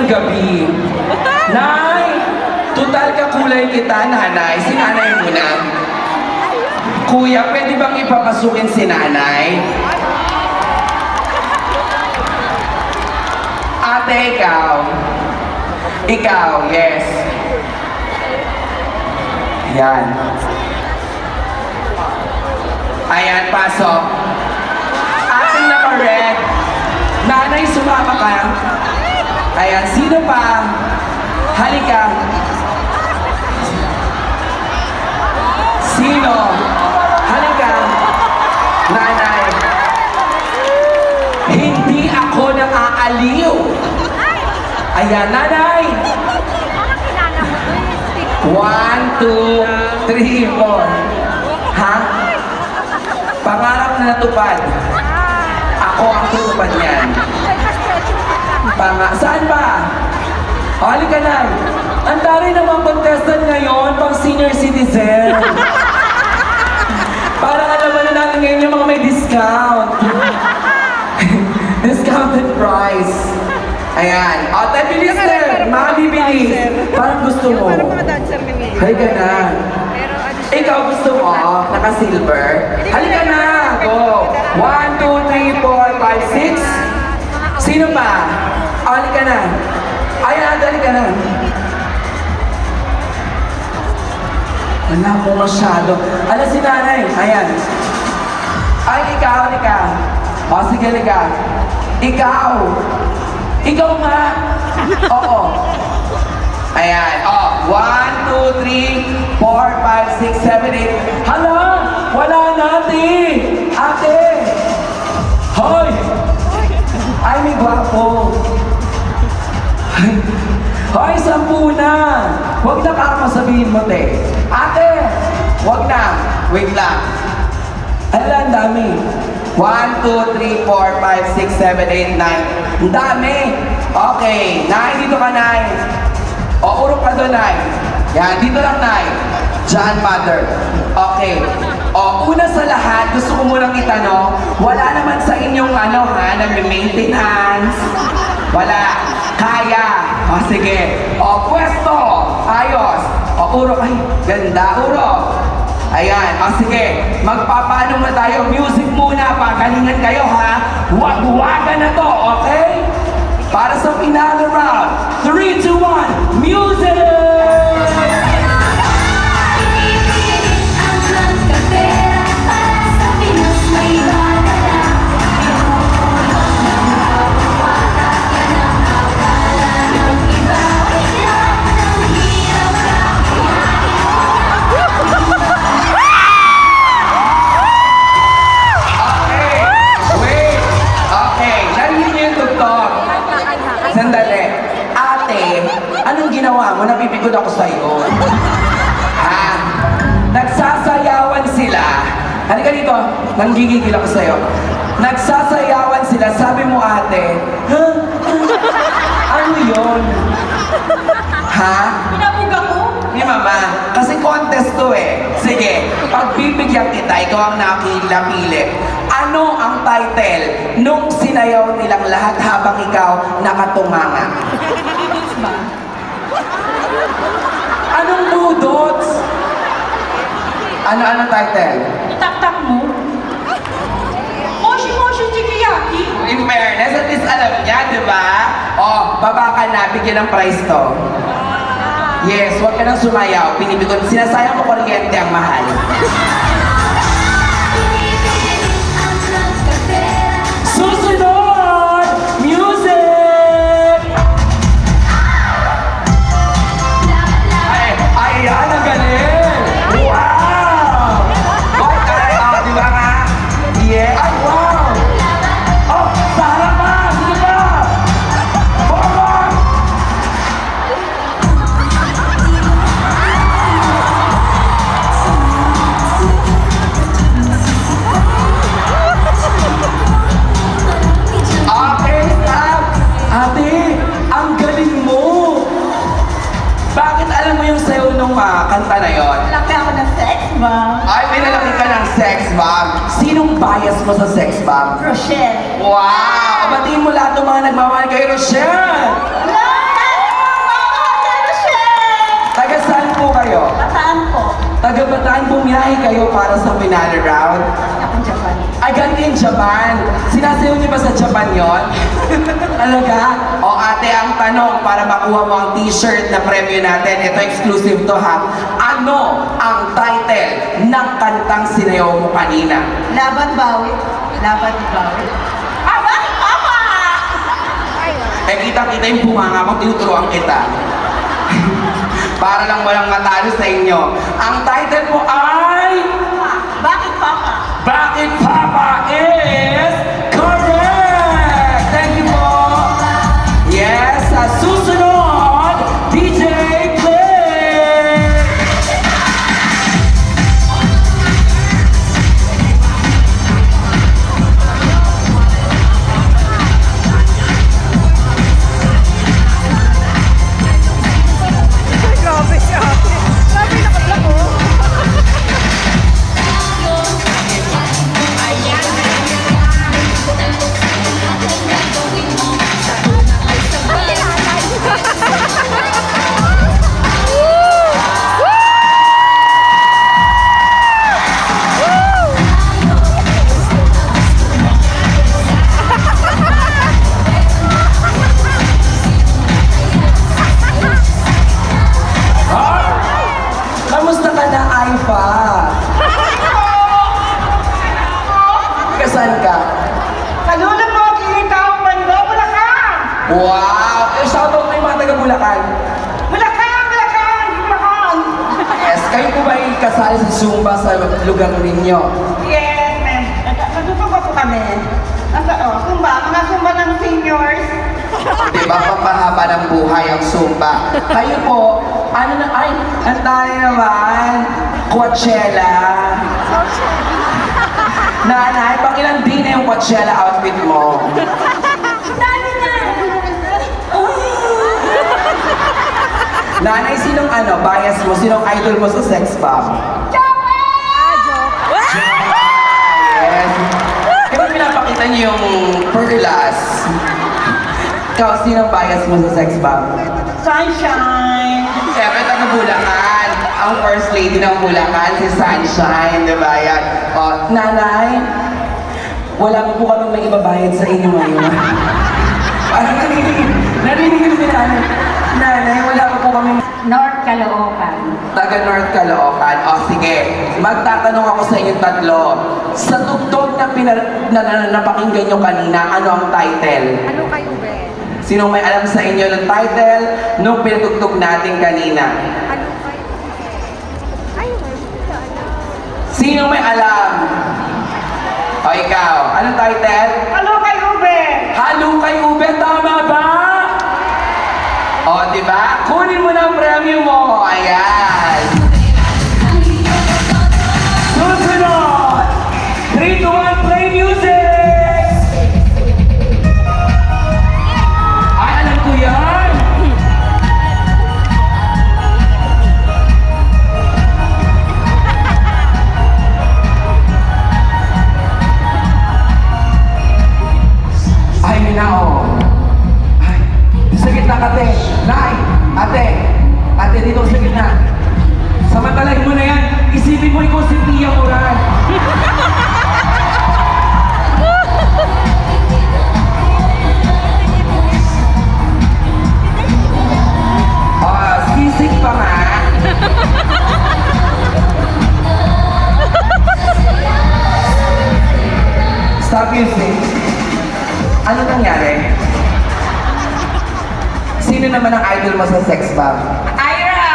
gabi. Nay! Total kakulay kita, nanay. Si nanay muna. Kuya, pwede bang ipapasukin si nanay? Ate, ikaw. Ikaw, yes. Yan. Ayan, pasok. Ating naka-red. Nanay, sumama ka. Ayan, sino pa? Halika. Sino? Halika. Nanay. Hindi ako nang-aaliw. Ayan, nanay. 1, 2, 3, 4. Ha? Pangarap na natupad. Ako ang tutupad niyan. Saan ba? Halika na. Ang dami namang contestant ngayon pang senior citizen. Para alam na natin ngayon yung mga may discount. Discounted price. Ayan. O, tayo bilis na. Mga bibilis. Parang gusto mo. Halika na. Ikaw gusto mo? Naka-silver? Halika na. Go. 1, 2, 3, 4, 5, 6. Sino pa? Halika na. Ayan, halika na. Wala mo masyado. Ala si nanay. Ayan. Ay, ikaw, halika. O, sige, halika. Ikaw. Ikaw nga. Oo. Ayan. O, 1, 2, 3, 4, 5, 6, 7, 8. Hala! Wala natin! Ate! Hoy! Ay, may gwapo. Hoy, 10 na! Huwag na karma sabihin mo, te. Ate! Huwag na. Wait lang. Ala, ang dami. 1, 2, 3, 4, 5, 6, 7, 8, 9. Ang dami. Okay. Nay, dito ka, Nay. O, urok ka doon, Nay. Yan, dito lang, Nay. Diyan, Mother. Okay. O, una sa lahat, gusto ko munang itanong, wala naman sa inyong nag-maintenance. Wala. Kaya. O, sige. O, pwesto. Ayos. O, urok. Ay, ganda. Urok. Ayan. O, sige. Magpapaano na tayo. Music muna. Pagalingan kayo, ha? Wag-wagan na to, okay? Para sa final round. 3, 2, 1. Music! Sandali. Ate, anong ginawa mo? Napipigod ako sa'yo. Ha? Nagsasayawan sila. Halika dito. Nanggigigil ako sa'yo. Nagsasayawan sila. Sabi mo, ate, ha? Ano yun? Ha? Pinabog ako? Ni mama. Kasi contest to eh. Sige, pagbibigyan kita, ikaw ang nakilapili. Ano ang title nung sinayaw nilang lahat habang ikaw nakatunganga? Budots ba? Anong budots? Ano title? Itaktak mo? Moshi Moshi Chikiyaki? In fairness, at least alam niya, di ba? Oh, baba ka na, bigyan ng prize to. Yes, huwag ka nang sumayaw. Pinibigod, sinasayang mo kuryente ang mahal. Susunod! Music! Ayan, ang galing! Wow! Di ba nga? Yeah, ay, wow! Oh, sa harapan! Sige pa! Forward! Okay, stop! Ate, ang galing mo! Bakit alam mo yung sayo nung kanta na yon? Laki ako ng sex bomb. Ay, pinalaki ka ng sex bomb. Sinong bias mo sa sex bomb? Rochelle. Wow! Batiin mo lahat ng mga nagmamahal kay Rochelle! Wala! nananahi kayo para sa finale round? Akong Japan. Ay, ganito yung Japan. Sinasayaw niyo ba sa Japan yon? Talaga? O ate, ang tanong para makuha mo ang t-shirt na premyo natin, ito exclusive to ha. Ano ang title ng kantang sinayaw mo kanina? Laban bawi. Laban bawi. Ah, bakit papa? Eh, kita-kita yung bunganga mo, tinuturuan kita. Para lang walang matalo sa inyo. Ang title mo ay... Bakit papa? Bakit Papa is correct! Thank you po! Yes, sa susunod, DJ Play! Grabe si ate. Grabe nakablak oh. Ha? Kamusta ka na, Aifa? Kasan ka? Kalula mo, kinitaw, Bando, Bulacan! Wow! Eh, shoutout na yung mga taga Bulacan. Bulacan, Bulacan, Bulacan! Yes, kayo po ba ay kasali sa Zumba sa lugar ninyo? Yes, ma'am. Nagtutugma po kami. Mga sumba ng seniors. Di ba, papahaba ng buhay ang Zumba? Kayo po, ano na, ay, ang tali naman, Coachella. Nanay, pang ilang din na yung Coachella outfit mo? Dali na! Nanay, sinong bias mo? Sinong idol mo sa sex bomb? Yes. Kaya pinapakita niyo yung perlas. Ikaw, sinong bias mo sa sex bomb? Sunshine! Siyempre, taga Bulacan. Ang first lady ng Bulacan, si Sunshine, di ba yan? O, nanay, wala po kami may ibabayad sa inyo ngayon. Parang narinig ko si nanay. Nanay, wala po kami North Caloocan. taga North Caloocan. O, sige, magtatanong ako sa inyong tatlo. Sa tugtog na napakinggan nyo kanina, ano ang title? Ano kayo, be? Sino may alam sa inyo ng title nung pinatugtog natin kanina? Ano kayo, be? Ay, wala na. Sino may alam? O ikaw, anong title? Ano kay Ube? Halo kay Ube, tama ba? O, di ba? Kunin mo na ang premyo mo. Ayan. Susunod! 3, 2, 1, play music! Ay, alam ko yan! Ay, nao. Ay, sa gitna ka, te. Nay, ate, dito sa gitna. Samantalahin mo na yan. Isipin mo ikaw si Pia Moran. Sisig pa nga. Stop music. Ano nangyari? Sino naman ang idol mo sa sex bomb? Ira!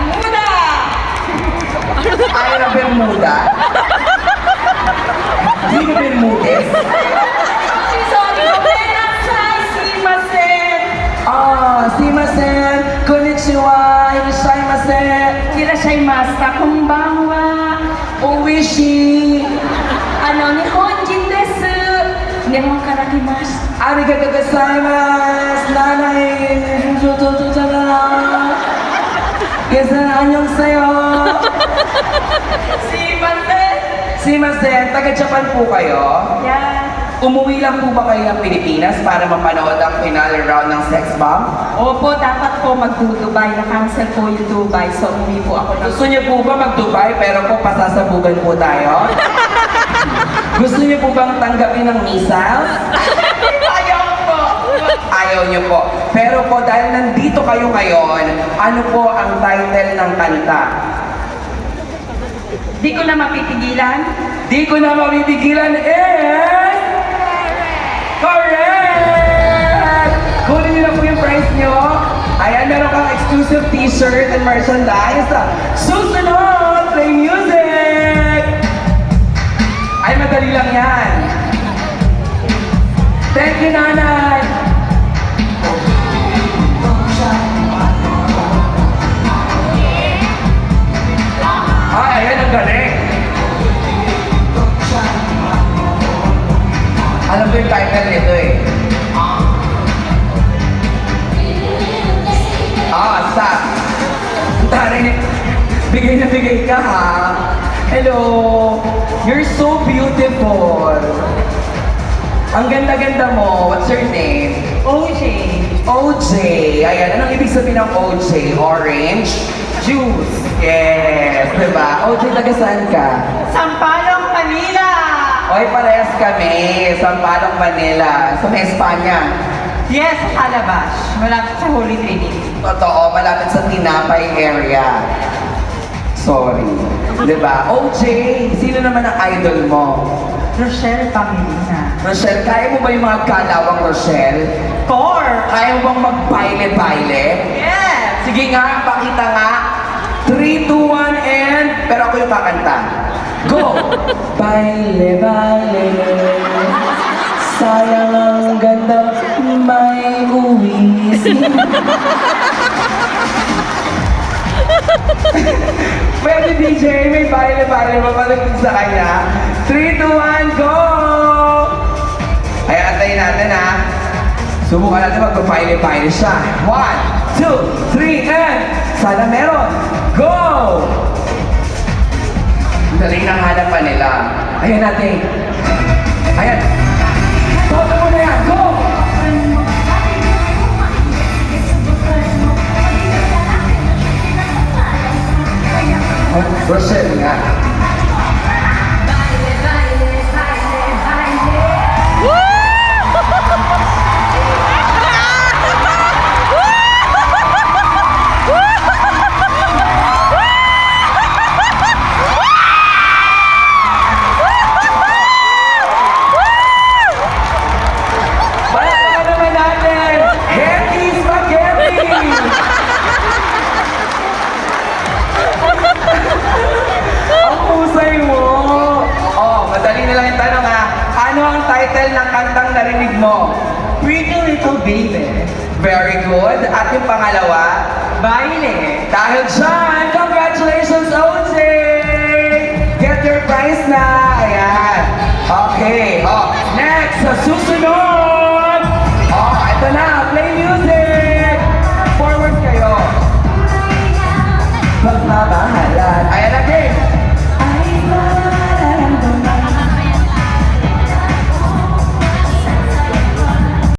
Muda! Ira Bermuda? Sino Bermudez? Sorry, Ube! Si Masen! Simasen, konnichiwa, irashaimase, Irashaimashita, konbanwa. oishi, Nihonjin desu. Nihon kara kimasu. arigatou gozaimasu, nanay, jujujujujuju. Kesan, annyeonghaseyo. Si Masen! Simasen, taga Japan po kayo? Yeah. umuwi lang po ba kayo ng Pilipinas para mapanood ang final round ng Sex Bomb? Opo, dapat po mag-Dubai. Na-cancel po yung Dubai. So, umuwi po ako ng... Gusto niyo po ba mag-Dubai pero po pasasabugan po tayo? Gusto niyo po bang tanggapin ng missiles? Ayaw po. Ayaw niyo po. Pero po dahil nandito kayo ngayon, ano po ang title ng kanta? Di ko na mapipigilan. Di ko na mapipigilan is... Correct! Kunin niyo na po yung prize niyo. Ayan, meron kang exclusive t-shirt and merchandise. Susunod, play music! Ay, madali lang yan. Thank you, nanay! Ay, ayan, ang galing. Alam ko yung title nito eh. Stop. Taray, bigay na bigay ka ha. Hello. You're so beautiful. Ang ganda-ganda mo. What's your name? OJ. OJ. Ayan, anong ibig sabihin ng OJ? Orange juice. Yes, diba? OJ, taga saan ka? Sampalong, Manila. Oy, parehas kami. Sampalong, Manila. Sa may Espanya. Yes, Calabash. Malapit sa Holy Trinity. Totoo, malapit sa Tinapay area. Sorry. Diba? OJ, sino naman ang idol mo? Rochelle Pamilina. Rochelle, kaya mo ba yung mga kalawang Rochelle? Core. Kaya mo bang magbaile-baile? Yes. Sige nga, pakita nga. 3, 2, 1, and... Pero ako yung kakanta. Go! Baile, baile. Sayang ang ganda, may uwi. Pwede DJ, may baile-baile mapalagin sa kanya. 3, 2, 1, go! Ay, antayin natin ha. Subukan natin magpapaile-paile siya. 1, 2, 3, and sana meron. Go! Dali ng hanapan nila. Ayan natin. Ayan. Toto mo na yan. Go! Rochelle nga. Palakpakan naman natin! Happy Spaghetti! Ang pusay mo! Oh, madali na lang yung tanong ha. Ano ang title ng kantang narinig mo? Pretty Little Baby. Very good. At yung pangalawa? Baile. Dahil dyan, congratulations, OJ! Get your prize na! Ayan. Okay. Oh, next, sa susunod!